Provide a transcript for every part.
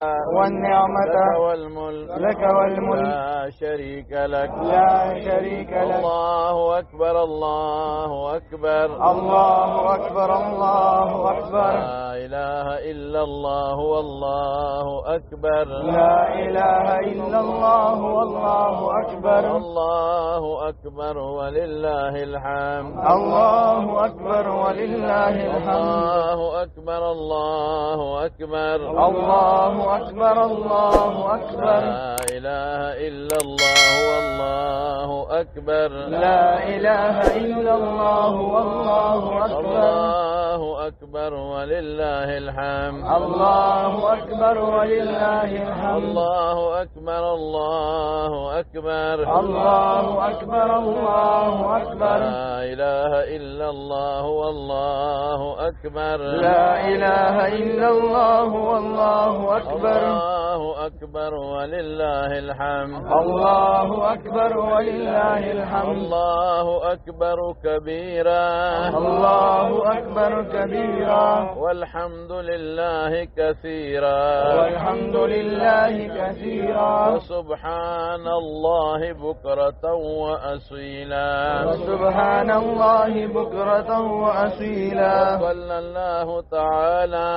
والنعمة لك والملك لك والملك لا شريك لك لا شريك لك. الله أكبر الله أكبر الله أكبر الله أكبر. لا إله إلا الله والله أكبر لا إله إلا الله والله أكبر. الله أكبر ولله الحمد الله أكبر ولله الحمد. الله أكبر الله أكبر الله أكبر الله أكبر. لا إله إلا الله والله أكبر لا إله إلا الله والله أكبر. الله أكبر ولله الحمد الله أكبر ولله الحمد. الله أكبر الله أكبر الله أكبر الله أكبر. لا إله إلا الله والله أكبر لا إله إلا الله والله أكبر. الله أكبر ولله الحمد الله أكبر ولله الحمد. الله أكبر كبيرا الله أكبر كبيرا والحمد لله كثيرا والحمد لله كثيرا وسبحان الله بكرة وأصيلا وسبحان الله بكرة وأصيلا. صلى الله تعالى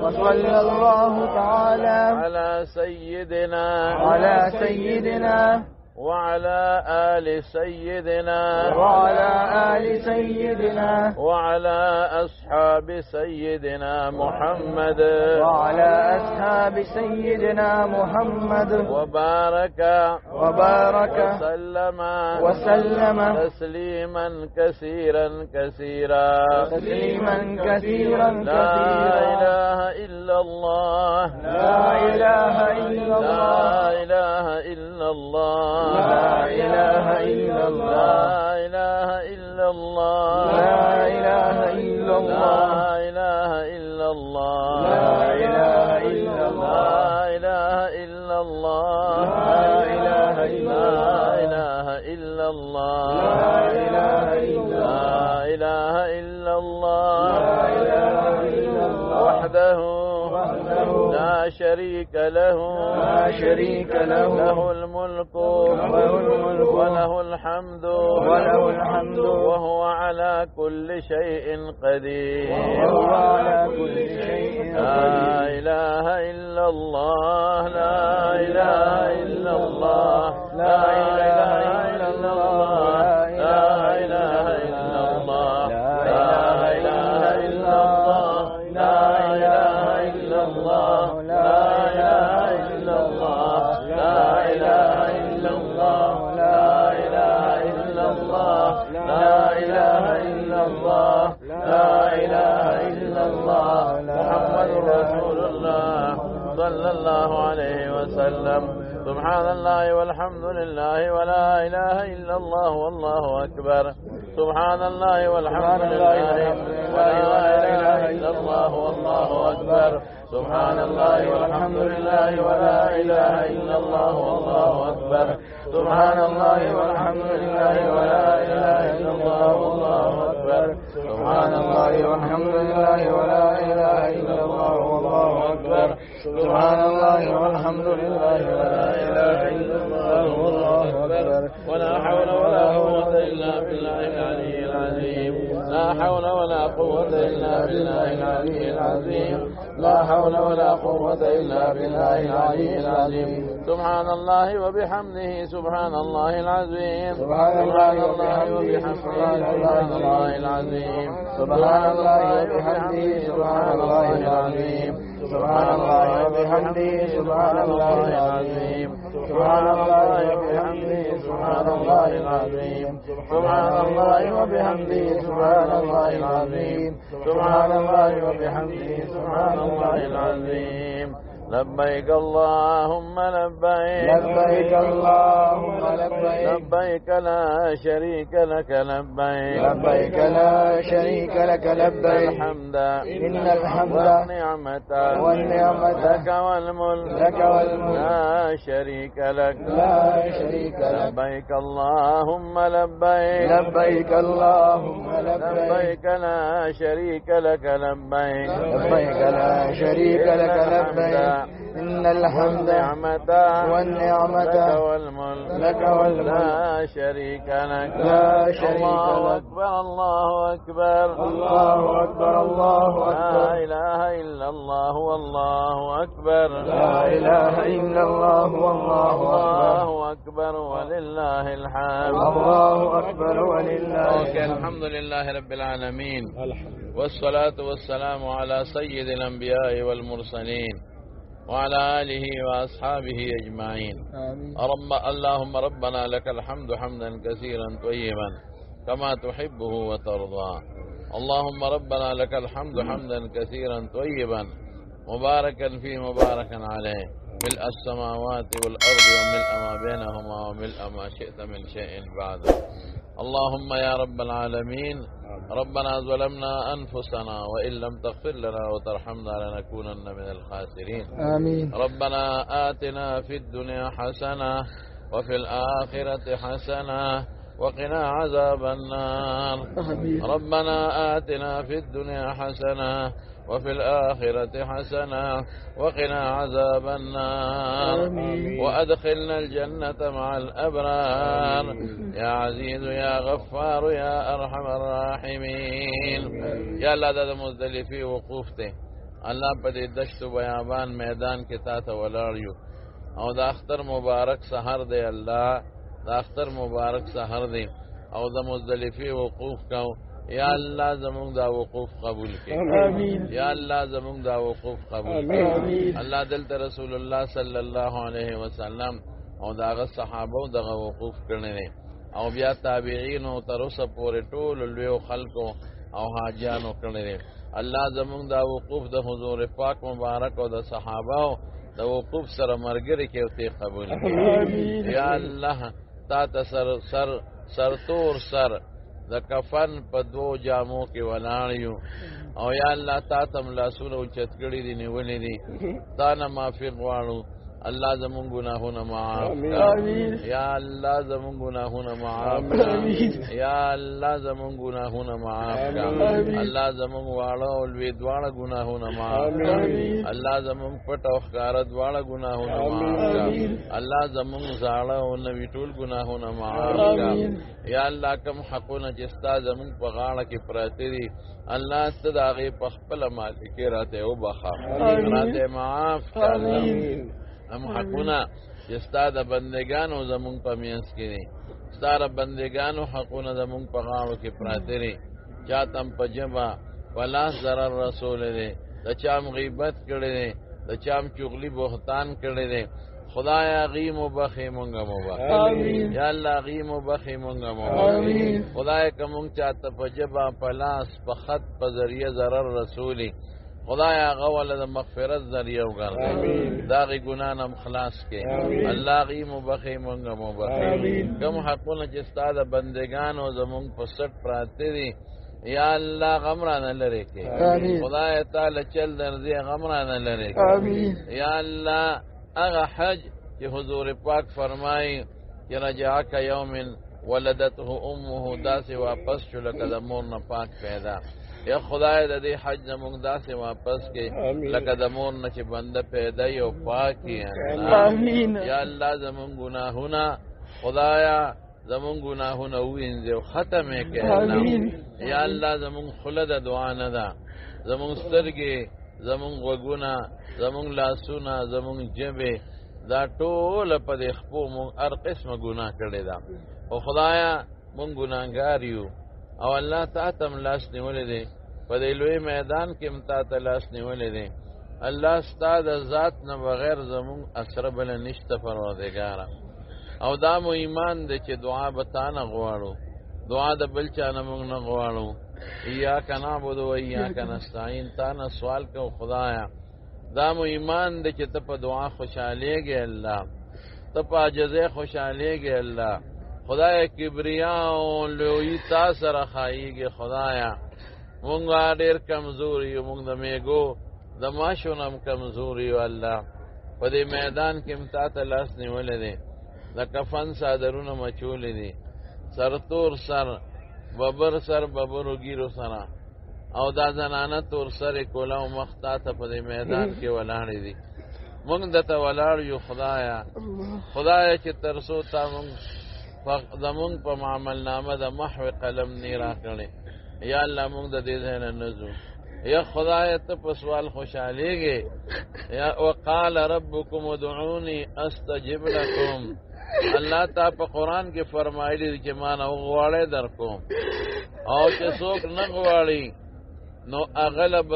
وصلى الله تعالى على سيدنا وعلى آل سيدنا وعلى آل سيدنا وعلى أصحاب سيدنا محمد وعلى أصحاب سيدنا محمد وبارك وسلم تسليما كثيرا كثيرا تسليما كثيرا لا كثيرا. إله إلا الله لا إله إلا الله. لا إله إلا الله لا إله إلا الله. لا إله إلا الله لا إله إلا الله. لا إله إلا الله لا إله إلا الله. لا إله إلا الله لا إله إلا الله لا إله إلا الله. لا إله إلا الله لا إله إلا الله. وحده وحده لا شريك له لا شريك له. له الملك وله الحمد وهو على كل شيء قدير. وهو على كل شيء لا قدير. إله إلا الله لا إله إلا الله لا إله إلا الله. لا إله إلا الله لا إله إلا الله لا إله إلا الله لا إله إلا الله لا إله إلا الله لا إله إلا الله لا إله إلا الله لا إله إلا الله محمد رسول الله صلى الله عليه وسلم. سبحان الله والحمد لله ولا إله إلا الله والله أكبر. سبحان الله والحمد لله ولا إله إلا الله والله أكبر. سبحان الله والحمد لله ولا إله إلا الله والله أكبر. سبحان الله والحمد لله ولا إله إلا الله والله أكبر. سبحان الله والحمد لله ولا إله إلا الله والله أكبر. سبحان الله والحمد لله ولا إله إلا الله والله أكبر. ولا حول ولا قوة إلا بالله العلي العظيم. لا حول ولا قوة إلا بالله العلي العظيم. لا حول ولا قوة إلا بالله العلي العظيم. سبحان الله وبحمده سبحان الله العظيم. سبحان الله وبحمده سبحان الله العظيم. سبحان الله وبحمده سبحان الله العظيم. سبحان الله وبحمده سبحان الله العظيم. سبحان الله وبحمده سبحان الله العظيم. سبحان الله وبحمده سبحان الله العظيم. سبحان الله وبحمده سبحان الله العظيم. لبيك اللهم لبيك لبيك اللهم لبيك لبيك لا شريك لك لبيك لبيك لا شريك لك لبيك الحمد إن الحمد والنعمة لك والملك لا شريك لك لا شريك لك. لبيك اللهم لبيك لبيك اللهم لبيك لا شريك لك لبيك لبيك لا شريك لك لبيك إن الحمد والنعمة لك والملك لك والملك لا شريك لك لا شريك الله لك. أكبر الله أكبر الله أكبر الله لا أكبر إله إلا الله والله أكبر لا إله إلا الله والله أكبر الله أكبر ولله الحمد الله أكبر ولله أوكي الحمد لله رب العالمين والصلاة والسلام على سيد الأنبياء والمرسلين وعلى آله وأصحابه أجمعين. آمين. اللهم ربنا لك الحمد حمدا كثيرا طيبا كما تحبه وترضى. اللهم ربنا لك الحمد حمدا كثيرا طيبا مباركا فيه مباركا عليه ملء السماوات والأرض وملء ما بينهما وملء ما شئت من شيء بعد. اللهم يا رب العالمين ربنا ظلمنا أنفسنا وإن لم تغفر لنا وترحمنا لنكونن من الخاسرين. آمين. ربنا آتنا في الدنيا حسنة وفي الآخرة حسنة وقنا عذاب النار. آمين. ربنا آتنا في الدنيا حسنة وفي الآخرة حسنة وقنا عذاب النار. آمين. وأدخلنا الجنة مع الأبرار يا عزيز يا غفار يا أرحم الراحمين. يا الله دا مزدلفي وقوفته الله په دې دشت و بیابان میدان کې تا ته ولاړ یو او دا اختر مبارک سحر دی الله دا اختر مبارک سحر دی او د مزدلفي وقوف کو یا الله زمونږ دا وقوف قبول کړي. آمین. یا الله زمونږ دا وقوف قبول آمین. کړي. الله دلته رسول الله صلی الله علیه وسلم او داغه صحابه دغه وقوف کړي دي او بیا تابعین او تر اوسه پورې ټول لوی خلکو او حاجیانو کړي دي. الله زمونږ دا وقوف د حضور پاک مبارک او د صحابه د وقوف سره مرګري کې او ته قبول کړي. یا الله تا ته سر تور سر د کفن په دو جامو کې ولاړ یو او یا الله تا ته لاسونه اوچت کړي دي نیولې دي تا نه معافي غواړو. الله زمون گناهونه معاف کړه. یا الله زمون گناهونه معاف کړه. یا الله زمون گناهونه معاف کړه. الله زمون واړه او لوی دواړه گناهونه معاف کړه. الله زمون پټ او ښکار دواړه گناهونه معاف کړه. الله زمون زاړه او نوی ټول گناهونه معاف کړه. یا الله کوم حقونه چې ستا زمون په غاړه کې پراته دي الله ته د هغې په خپله مالکي راته وبخه راته معاف کړه. هم حقونه چې ستا د بندگانو زمونږ په منځ کې دي ستا د بندگانو حقونه زمونږ په غاړو کې پراته دي. چا ته هم په ژبه په لاس ضرر رسولی دی د چا هم غیبت کړی دی د چا هم چغلي بهتان کړی دی. خدایا غي مبخي مونږه مبخي. یا الله غي مبخي مونږه مبخي. خدایا که مونږ چاته په ژبه په لاس په خط په ذریعه ضرر رسولی خدایا هغه ول د مغفرت ذریعہ وګرځي دا غي ګناه نه خلاص کې. الله غي مبخي مونږه مبخي. کوم حقونه چې ستا د بندگانو زمونږ په سټ پراته دي یا الله غمرانه لري کې. خدای تعالی چل درځي غمرانه لري کې. یا الله اغه حج چې حضور پاک فرمایي چې رجعک یوم ولدته امه داسې واپس شو لکه د مور نه پاک پیدا. یا خدای د دې حج زمونږ داسې واپس کې لکه د مور نه چې بنده پیدا یو پاکي. آمین. یا الله زمونږ ګناهونه خدایا زمونږ ګناهونه وینځي او ختم یې کړه. یا الله زمونږ خوله د دعا نه ده زمونږ سترګې زمونږ غوږونه زمونږ لاسونه زمونږ ژبې دا ټوله په دې خپو مونږ هر قسمه ګناه کړې ده او خدایا مونږ ګناهګار یو او الله تا ته هم لاس نیولی دی په دې لوی میدان کې هم تا ته لاس نیولی دی. الله ستا د ذات نه بغیر زمونږ اسره بله نشته پروردګاره او دا مو ایمان دی چې دعا به تا نه غواړو دعا د بل چا نه مونږ نه غواړو. ایاک نعبد و ایاک نستعین تا نه سوال کو خدایا. دا مو ایمان دی چې ته په دعا خوشحالیږي الله ته په عجزۍ خوشحالیږي الله. خدای کبریا او لوی تا سره خایيږي خدایا. مونږ ډېر کمزور یو مونږ د میګو د ماشو نم کمزور یو الله. په دې میدان کې متا ته لاس نیولې دي د کفن صادرونه مچولې دي سرتور سر ببر سر ببرو ګیرو سره او دا زنانه تور سر کولا او مختا ته په دې میدان کې ولاړې دي. مونږ دته ولاړ یو خدایا چې ترسو تا مونږ زمونږ په معامل نامه د محو قلم نه راکړې یا الله مونږ د دې ځای نه نځو یا خدای ته په سوال خوشالېږي یا وقال ربکم ادعوني استجب لكم الله تا په قرآن کې فرمایلی چې ما نه غواړې در کوم او چې څوک نه غواړي نو اغلب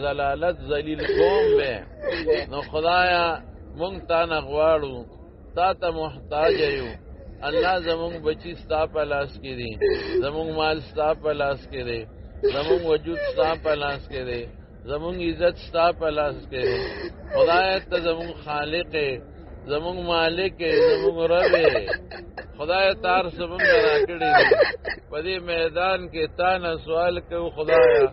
زلالت ذلیل کوم به نو خدایا مونږ تا نه غواړو تا ته محتاج یو الله زمونږ بچی ستا په لاس کې دي زمونږ مال ستا په لاس کې دی زمونږ وجود ستا په لاس کې دی زمونږ عزت ستا په لاس کې دی خدای ته زمونږ خالق زمونږ مالک زمونږ رب خدای تار زمونږ راکړي دي په دې میدان کې تا نه سوال کوو خدایا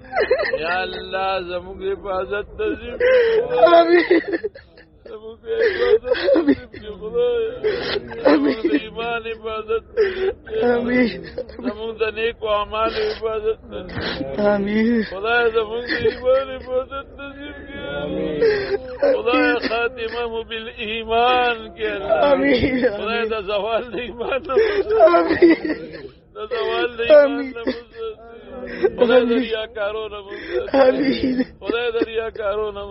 یا الله زمونږ حفاظت نصیب زمونږ حفاظت نصیب خدایا زمونږ د ایمان حفاظت زمونږ د نیکو اعمالو حفاظت خدای زمونږ د ایمان حفاظت نصیب کړي خدای خاتمه مو بالایمان کې خدای د زوال د ایمان نه د زوال د ایمان نه خدای د ریاکارو نه خدای د ریاکارو نه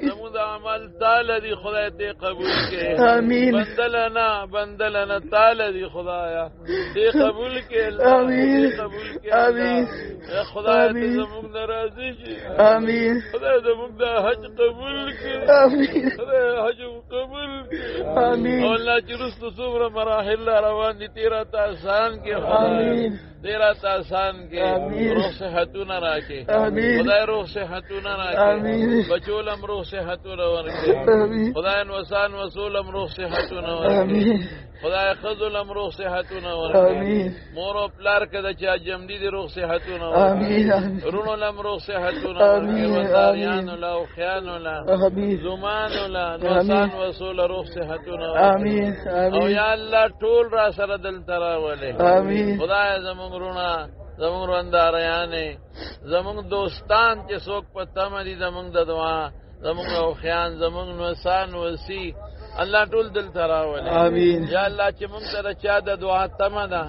زمونږ د اعمال تاله دي خدای ته قبول کړي بندلنا تاله دي خدایا دې قبول کړي قبول کړي خدای ته زمونږ ناراضي شي خدای زمونږ د حج قبول کړي خدای حج قبول کړي او الله چې رسو څومره مراحل روان دي تیرا ته آسان کې تیرا ته آسان کې روح صحتونه راکې خدای روح صحتونه راکې بچولم روح صحتونه ورکې خدای نوسان وسولم روح صحتونه ورکې خدای خذلم روح صحتونه ورکې مور او پلار کده چې جمدی دي روح صحتونه ورکې رونو لم روح صحتونه ورکې وزاریان لا او خیان لا زمان لا نوسان وسول روح صحتونه ورکې او یا الله ټول را سره دل تراوله خدای زمونږ رونه زمونږ رنداریانې زمونږ دوستان چې څوک په تمه دي زمونږ د دعا زمونږ اوخیان زمونږ نوسان وسی الله ټول دل تراوله یا الله چې مونږ ته د چا د دعا تمه ده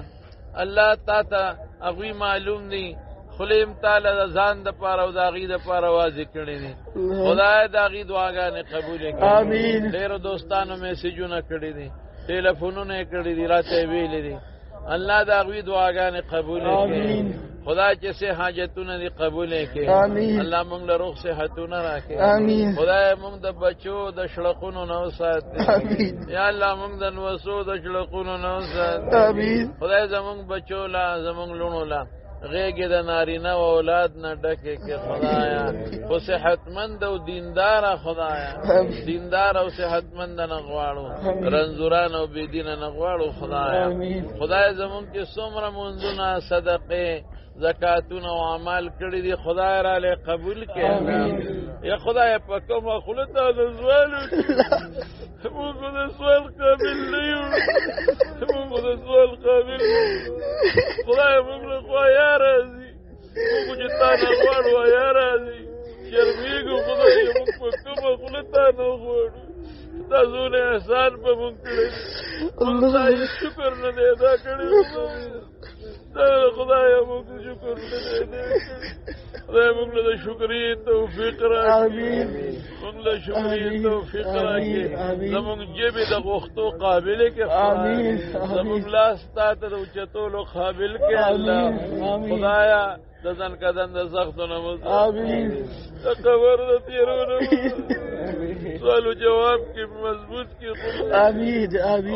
الله تا ته هغوی معلوم دي خلیم تعالی د ځان د پاره او د هغې د پاره واضح کړي دي خدای د هغې دعاګانې قبولې کړي ډېرو دوستانو میسیجونه کړي دي ټلیفونونه یې کړي دي راته یې ویلي دي الله د هغوی دعاګانې قبولې کړي خدای چې څه حاجتونه دي قبولې کړي الله موږ له روغ صحتونه راکړي خدای موږ د بچو د شړقونو نه وساتي یا الله موږ د نوسو د شړقونو نه وساتي خدای زموږ بچو لا زموږ لونو لا غیږې د نارینه و اولاد نه ډکې کې خدایا خو صحتمند او دیندار خدایا دیندار او صحتمند نه غواړو رنځوران او بېدینه نه غواړو خدایا خدای زمونږ چې څومره منځونه صدقې زکاتونه او اعمال کړي دي خدای را له قبول کړي یا خدای په کومه خوله ته سوال موږ د سوال قابل نه یو موږ د سوال قابل خدای موږ له خوا یا راځي موږ چې تا نه غواړو یا راځي شرمېږو خدای موږ په کومه خوله تا نه غواړو تا زونه احسان په موږ کړی موږ تا شکر نه دی ادا کړی خدای موږ شکر نه دی ادا کړی خدای موږ له شکرې توفیق راکړي موږ له شکرې توفیق راکړي زموږ جبې د غوښتو قابلې کې زموږ لاس تا ته د اوچتولو قابل کې الله خدایا د ځان کدن د سختو نه د قبر د تېرو نه سوالو جواب کې مضبوط کې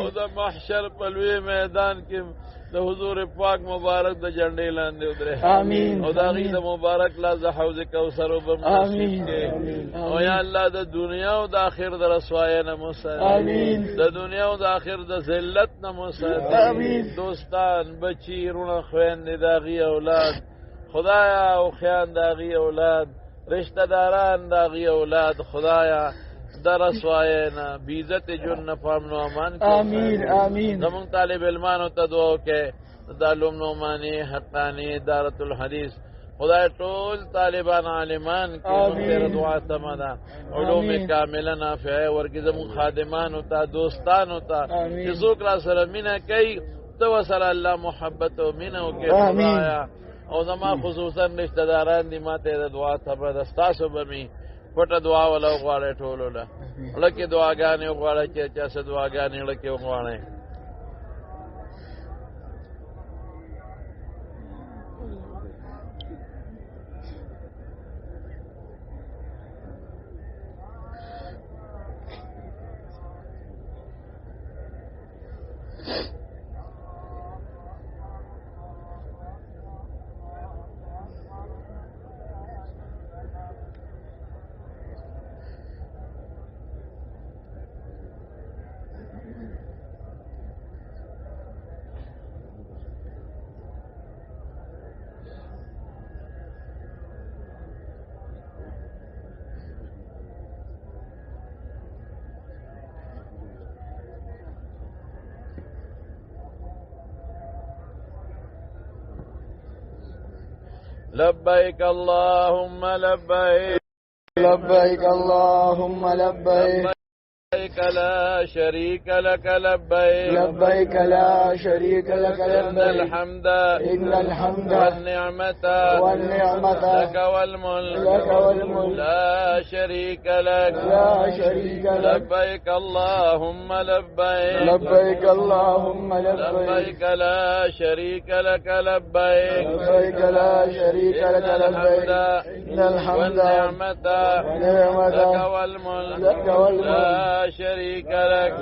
او د محشر په لوی میدان کې د حضور پاک مبارک د جنډې لاندې ودرې او د هغې د مبارک لاس د حوض کوثر وبه نصیب کې او یا الله د دنیا او د آخر د رسوایۍ نه مو ساتي د دنیا او د آخر د ذلت نه مو ساتي دوستان بچي رونه خویندې د هغې اولاد خدایا او خیان د هغې اولاد رشتہ داران د هغې اولاد خدایا در رسوایۍ نه بیزت جن نه پام نو امان آمین زمونږ طالب علمانو ته دعا وکړئ د علوم نعماني حقاني دارت الحدیث خدای ټول طالبان عالمان کې تیرا دعا سما ده علوم کامله نافعه ورکې زمون خادمانو ته دوستانو ته چې څوک را سره مینه کوي ته وسره الله محبت او مینه وکړي خدایا او زما خصوصا رشتہ داران دي ماته د دعا سبا د ستاسو به می پټه دعا ولا غواړي ټولو له لکه دعاګانې غواړي چې چا څه دعاګانې لکه غواړي لبيك اللهم لبيك لبيك اللهم لبيك لبيك لا شريك لك لبيك لبيك لا شريك لك إن لبيك الحمد إن الحمد والنعمة لك والملك لا شريك لك لا شريك لك لبيك اللهم لبيك لبيك اللهم لبيك لبيك لا شريك لك لبيك لبيك لا شريك لك لبيك إن الحمد والنعمة لك والملك لا شريك لك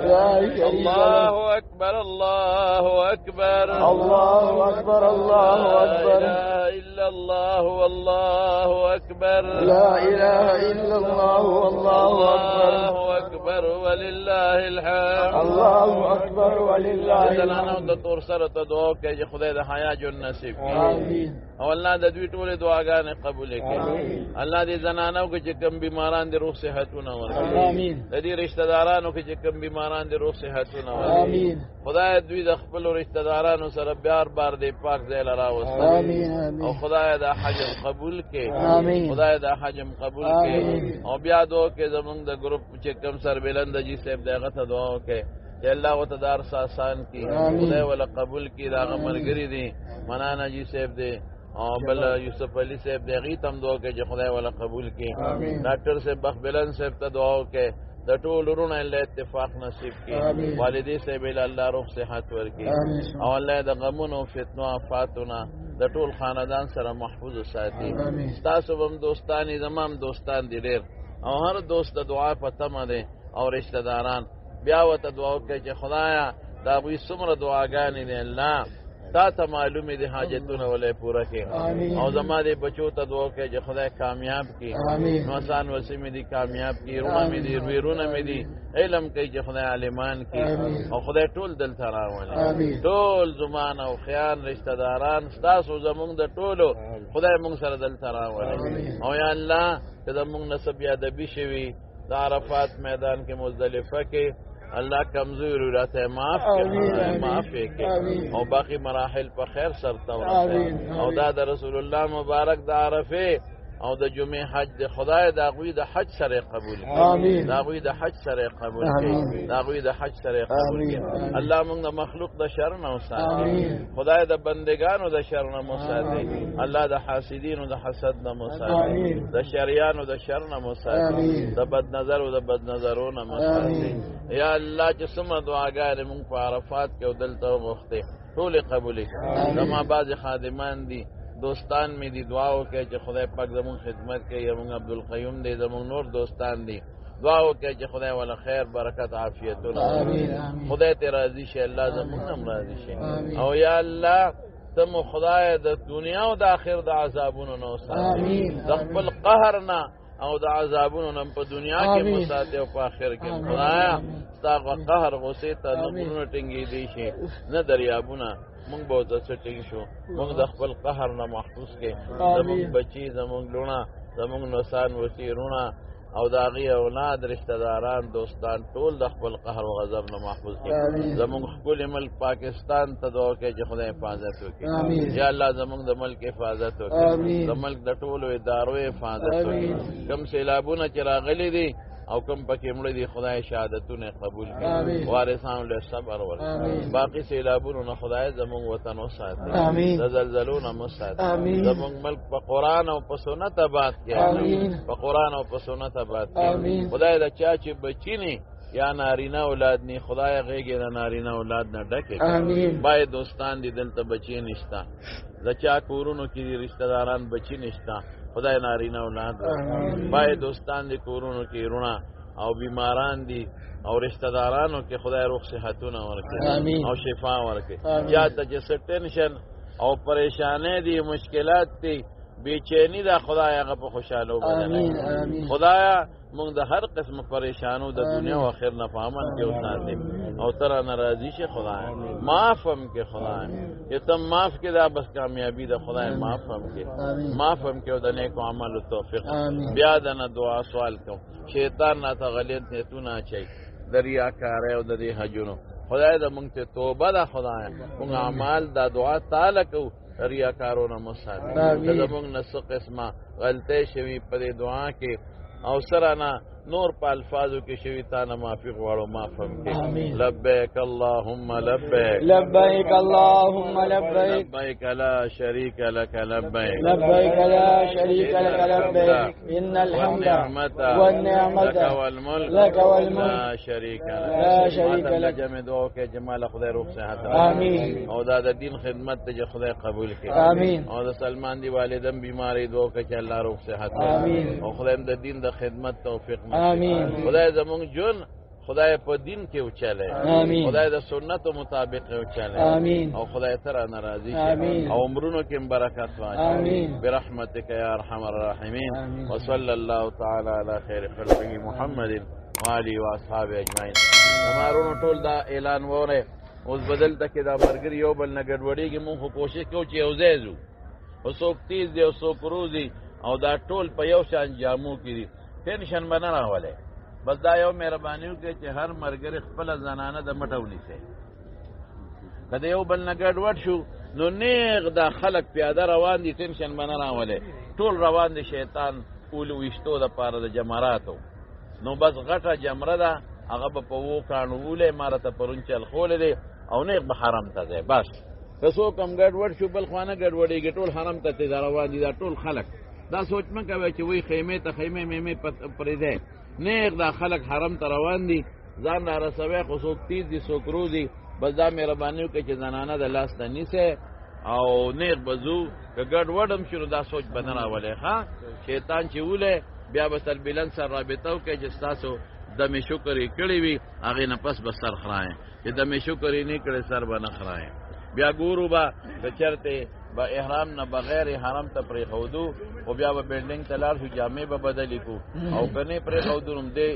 الله أكبر الله أكبر الله أكبر الله أكبر لا إله إلا الله والله أكبر لا إله إلا الله والله أكبر الله أكبر ولله الحمد الله أكبر ولله زنانو الحمد د تور سره ته دعا کوي چې خدای د حیا جون نصیب کړي آمين او الله د دوی ټول دعاګانې قبول کړي الله دې زنانو کې چې کم بیماران دي روغ صحتونه ورکړي آمين د دې رشتہ دارانو کې چې کم بیماران دي روغ صحتونه ورکړي آمين خدای دوی د خپل رشتہ دارانو سره بار دې پاک ځای لرا وستل آمين او خدای دا حجم قبول کړي آمين خدای دا حجم قبول کړي او بیا دوه کې زمونږ د ګروپ چې کم سربلند جی صاحب دغه ته دعا وکړي چې الله وتعالى آسان کی خدای ولا قبول کی دا مرګری دي منانا جی صاحب دې او بل یوسف علی صاحب دغه تم دعا کوي چې خدای ولا قبول کړي ډاکټر صاحب بخبلن صاحب ته دعا وکړي د ټول ورونو الله اتفاق نصیب کړي والدې صاحب الله روح صحت ورکړي او الله د غمونو فتنو آفاتونو د ټول خاندان سره محفوظ ساتي تاسو هم دوستانی زمام دوستان دي ډېر او هر دوست د دعا په تمه دي او رشتہ داران بیا وته دعا کوي چې خدایا دا وی څومره دعاګانې دي الله تا ته معلومه دي حاجتونه ولې پوره کړي او زما دې بچو ته دعا کوي چې خدای کامیاب کړي نوسان وسیمې دي کامیاب کړي روح مې دي ویرونه مې دي علم کوي چې خدای عالمان کړي او خدای ټول دل ته راولي ټول زمان او خیان رشتہ داران تاسو زمونږ د ټولو خدای مونږ سره دل ته راولي او یا الله چې زمونږ نسب یادبي شوي د عرفات میدان کې مزدلفه کې اللہ کمزور راته معاف کړي او باقی مراحل په خیر سره ورته او دا د رسول الله مبارک د عرفه او د جمعه حج د خدای د غوی د حج سره قبول کړي دا غوی د حج سره قبول کړي دا غوی د حج سره قبول کړي الله موږ د مخلوق د شر نه وساتي خدای د بندگانو د شر نه وساتي الله د حاسدینو د حسد نه وساتي د شریانو د شر نه وساتي د بد نظر او د بد نظرونو نه وساتي یا الله چې سم دعاګانې موږ په عرفات کې او دلته وغوښتې ټول قبول کړي زما بعض خادمان دي دوستان می دی دعا وکړي چې خدای پاک زمون خدمت کوي زمون عبدالقیوم دی زمون نور دوستان دی دعا وکړي چې خدای ولا خیر برکت عافیت خدای ته راضي شي الله زمون هم راضي شي او یا الله تم خدای د دنیا او د آخرت د عذابونو نو ساتي د خپل قهر نه او د عذابونو نه په دنیا کې مساته او په آخرت کې خدایا ستاسو قهر غصه ته نه ټینګي دي شي نه دریابونه مونږ به تاسو ټینګ شو مونږ د خپل قهر نه محفوظ کې زمونږ بچي زمونږ لونه زمونږ نوسان وسیرونه او د هغې اولاد رشته داران دوستان ټول د خپل قهر و غضب نه محفوظ کړي. زمونږ ښکلي ملک پاکستان ته دعا کوي چې خدای حفاظت وکړي. یا الله زمونږ د ملک حفاظت وکړي، د ملک د ټولو ادارو حفاظت وکړي. کوم سیلابونه چې راغلي دي او کم پکې مړه دي خدای شهادتونه قبول کړي، وارثانو له صبر ورکړي. باقي سیلابونو نه خدای زمونږ وطن وساتي، د زلزلو نه وساتي. زمونږ ملک په قرآن او په سنت آباد کړي، په قرآن او په سنت آباد کړي. خدای د چا چې بچی نه یا نارینه اولاد نی خدای غیږې د نارینه اولاد نه ډکې کړي. باید دوستان دي دلته بچی نشته، د چا کورونو کې دي رشته داران بچی نشته، خدای نارینه اولاد باید دوستان دی کورونو کې رونه او بیماران دی او رشتہ دارانو کې خدای روغ صحتونه ورکړي او شفا ورکړي. یا ته چې ټینشن او پریشانې دي مشکلات دي بیچینی دا خدای هغه په خوشاله وبدلای. خدایا موږ د هر قسم پریشانو د دنیا او آخرت نه پامن کې وساتې او تر ناراضي شي. خدای معاف هم کې، خدای یتم معاف کې دا بس کامیابی ده. خدای معاف هم کې، معاف هم کې او د نیکو عملو توفیق. بیا د نه دعا سوال کوم شیطان نه ته غلط نیتونه اچي د ریاکارۍ او د دې حجونو. خدای د موږ ته توبه ده. خدای موږ اعمال دا دعا تعالی کو ریاکارونه مسات د موږ نه څه قسمه غلطۍ شوي په دې دعا کې او سره نه نور په الفاظو کې شوي تا نه معافي غواړو، معاف هم کې. لبیک اللهم لبیک، لبیک اللهم لبیک، لبیک لا شریک لک لبیک، لبیک لا شریک لک لبیک، ان الحمد والنعمت لک والملک لک والملک لا شریک لک. لا شریک لک. جمع دعا کې جمال خدای روغ صحت آمین. او دا د دین خدمت ته خدای قبول کړي. آمین. او د سلمان دی والدم بیماری دعا کې چې الله روغ صحت آمین. او خدای د دین د خدمت توفیق آمین. خدای زمونږ جون خدای په دین کې اوچاله، آمین. خدای د سنت مطابق اوچاله، آمین. او خدای تر ناراضي آمین. شي او عمرونو کې برکت واچي. آمین. برحمتک یا ارحم الراحمین. آمین. وصلی الله تعالی علی خیر خلقه محمد و آله و اصحابه اجمعین. زمارونو ټول دا اعلان وره اوس بدل تک دا برګر یو بل نه ګډوډیږي. مونږ کوشش کوو چې یو ځای ځو، او څوک تیز دی او څوک روزي او دا ټول په یو شان جامو کې دي. ټینشن به نه راولئ، بس دا یو مهرباني وکړئ چې هر ملګری خپله زنانه د مټه ونیسئ. که د یو بل نه ګډوډ شو نو نیغ دا خلک پیاده روان دي، ټینشن به نه راولئ. ټول روان دي شیطان اولو ویشتو دپاره د جمراتو. نو بس غټه جمره ده، هغه به په وو کاڼو وولئ. ما راته پرون چل خولی دی او نیغ به حرم ته ځئ. بس که څوک هم ګډوډ شو بل خوا نه ګډوډېږي، ټول حرم ته ترې روان دي دا ټول خلک. دا سوچ مه کوئ چې وایي خیمې ته خیمې میمې پرېږدی. نیغ دا خلک حرم ته روان دي، ځان را رسوی. خو څوک تیز دي څوک روزي، بس دا مهرباني وکړئ چې زنانه د لاس ته نیسئ او نیغ به ځو. که ګډوډ هم شو نو دا سوچ به نه راولئ. ښه شیطان چې ولی بیا به سربیلن سره رابطه وکړئ چې ستاسو دمې شکر یې کړی وي، هغې نه پس به سر خرایې. چې دمې شکر یې نه کړی سر به نه خرایې. بیا ګورو به که چېرته به احرام نه بغیر حرم ته پرېښودو، خو بیا به بلډینګ ته لاړ شو، جامې به بدلې کړو، او که نه پرېښودو نو دې